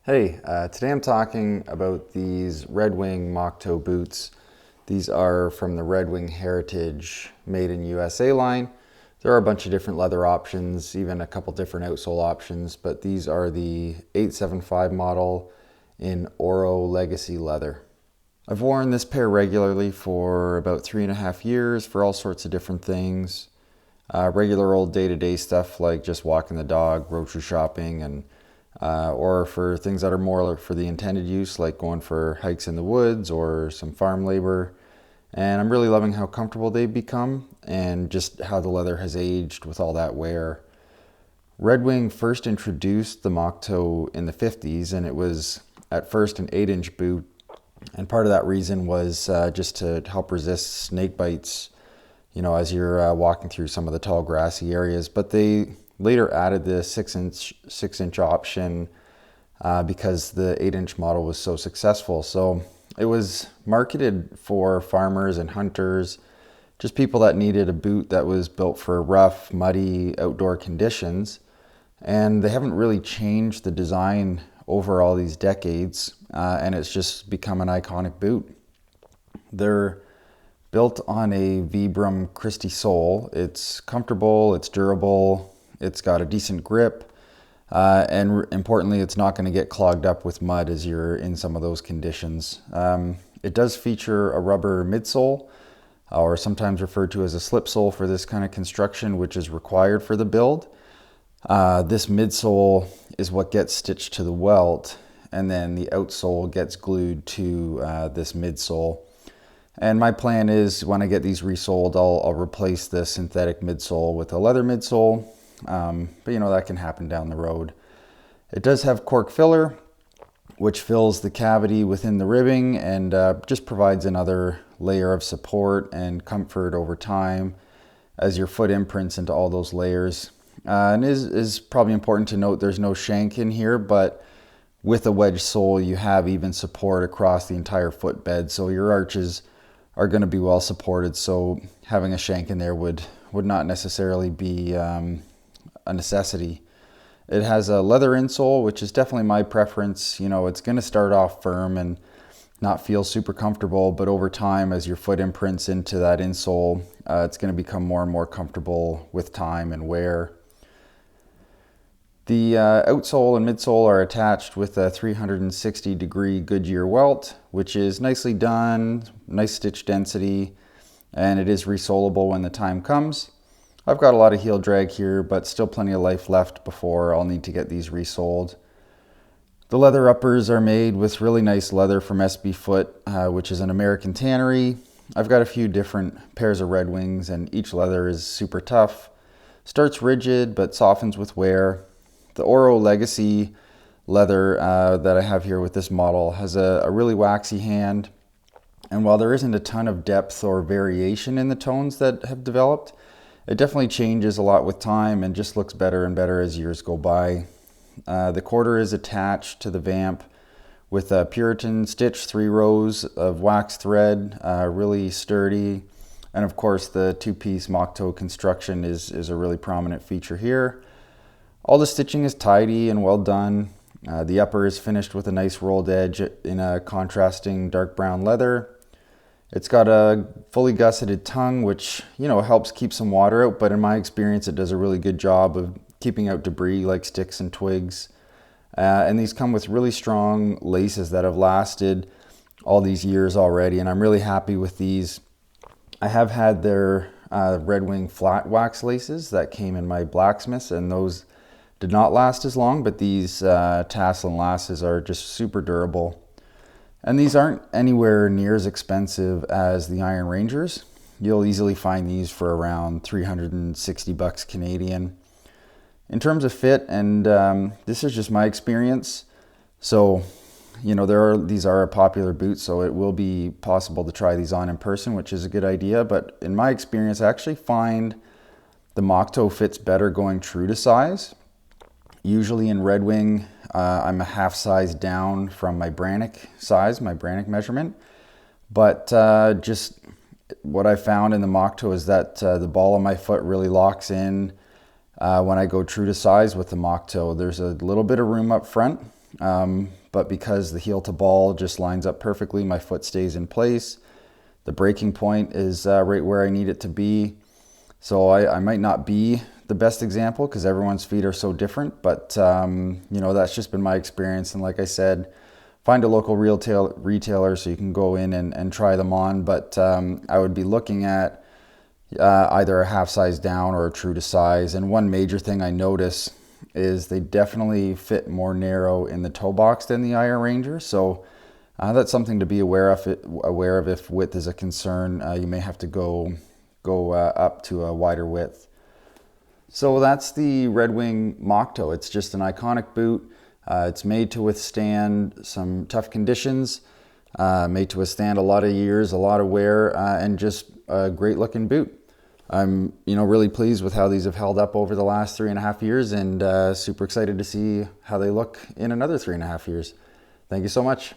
Hey, today I'm talking about these Red Wing Moc Toe boots. These are from the Red Wing Heritage Made in USA line. There are a bunch of different leather options, even a couple different outsole options, but these are the 875 model in Oro Legacy leather. I've worn this pair regularly for about 3.5 years for all sorts of different things. Regular old day-to-day stuff like just walking the dog, grocery shopping, and or for things that are more for the intended use, like going for hikes in the woods or some farm labor. And I'm really loving how comfortable they've become and just how the leather has aged with all that wear. Red Wing first introduced the Moc Toe in the 50s, and it was at first an 8-inch boot. And part of that reason was just to help resist snake bites, as you're walking through some of the tall grassy areas. But they later added the 6-inch option because the 8-inch model was so successful. So it was marketed for farmers and hunters, just people that needed a boot that was built for rough, muddy outdoor conditions. And they haven't really changed the design over all these decades, and it's just become an iconic boot. They're built on a Vibram Christie sole. It's comfortable, it's durable, it's got a decent grip, and importantly, it's not going to get clogged up with mud as you're in some of those conditions. It does feature a rubber midsole, or sometimes referred to as a slip sole for this kind of construction, which is required for the build. This midsole is what gets stitched to the welt, and then the outsole gets glued to this midsole. And my plan is when I get these resoled, I'll replace the synthetic midsole with a leather midsole, but that can happen down the road. It does have cork filler, which fills the cavity within the ribbing and just provides another layer of support and comfort over time as your foot imprints into all those layers. And is probably important to note there's no shank in here, but with a wedge sole you have even support across the entire footbed, so your arches are going to be well supported. So having a shank in there would not necessarily be a necessity. It has a leather insole, which is definitely my preference. It's going to start off firm and not feel super comfortable, but over time, as your foot imprints into that insole, it's going to become more and more comfortable with time and wear. The outsole and midsole are attached with a 360-degree Goodyear welt, which is nicely done, nice stitch density, and it is resolable when the time comes. I've got a lot of heel drag here, but still plenty of life left before I'll need to get these resoled. The leather uppers are made with really nice leather from SB Foot, which is an American tannery. I've got a few different pairs of Red Wings, and each leather is super tough. Starts rigid, but softens with wear. The Oro Legacy leather that I have here with this model has a really waxy hand. And while there isn't a ton of depth or variation in the tones that have developed, it definitely changes a lot with time and just looks better and better as years go by. The quarter is attached to the vamp with a Puritan stitch, 3 rows of wax thread, really sturdy. And of course, the 2-piece Moc Toe construction is a really prominent feature here. All the stitching is tidy and well done. The upper is finished with a nice rolled edge in a contrasting dark brown leather. It's got a fully gusseted tongue, which helps keep some water out, but in my experience it does a really good job of keeping out debris like sticks and twigs. And these come with really strong laces that have lasted all these years already, and I'm really happy with these. I have had their Red Wing flat wax laces that came in my blacksmiths, and those did not last as long, but these Taslan laces are just super durable. And these aren't anywhere near as expensive as the Iron Rangers. You'll easily find these for around $360 Canadian. In terms of fit, and this is just my experience, so these are a popular boot, so it will be possible to try these on in person, which is a good idea. But in my experience, I actually find the Moc Toe fits better going true to size. Usually in Red Wing, I'm a half size down from my Brannock size, my Brannock measurement. But just what I found in the Moc Toe is that the ball of my foot really locks in when I go true to size with the Moc Toe. There's a little bit of room up front, but because the heel to ball just lines up perfectly, my foot stays in place. The breaking point is right where I need it to be. So I might not be the best example because everyone's feet are so different, but you know, that's just been my experience. And like I said, find a local retailer so you can go in and try them on. But I would be looking at either a half size down or a true to size. And one major thing I notice is they definitely fit more narrow in the toe box than the Iron Ranger. So that's something to be aware of. If width is a concern, you may have to go up to a wider width. So that's the Red Wing Moc Toe. It's just an iconic boot. It's made to withstand some tough conditions, made to withstand a lot of years, a lot of wear, and just a great looking boot. I'm really pleased with how these have held up over the last 3.5 years, and super excited to see how they look in another 3.5 years. Thank you so much.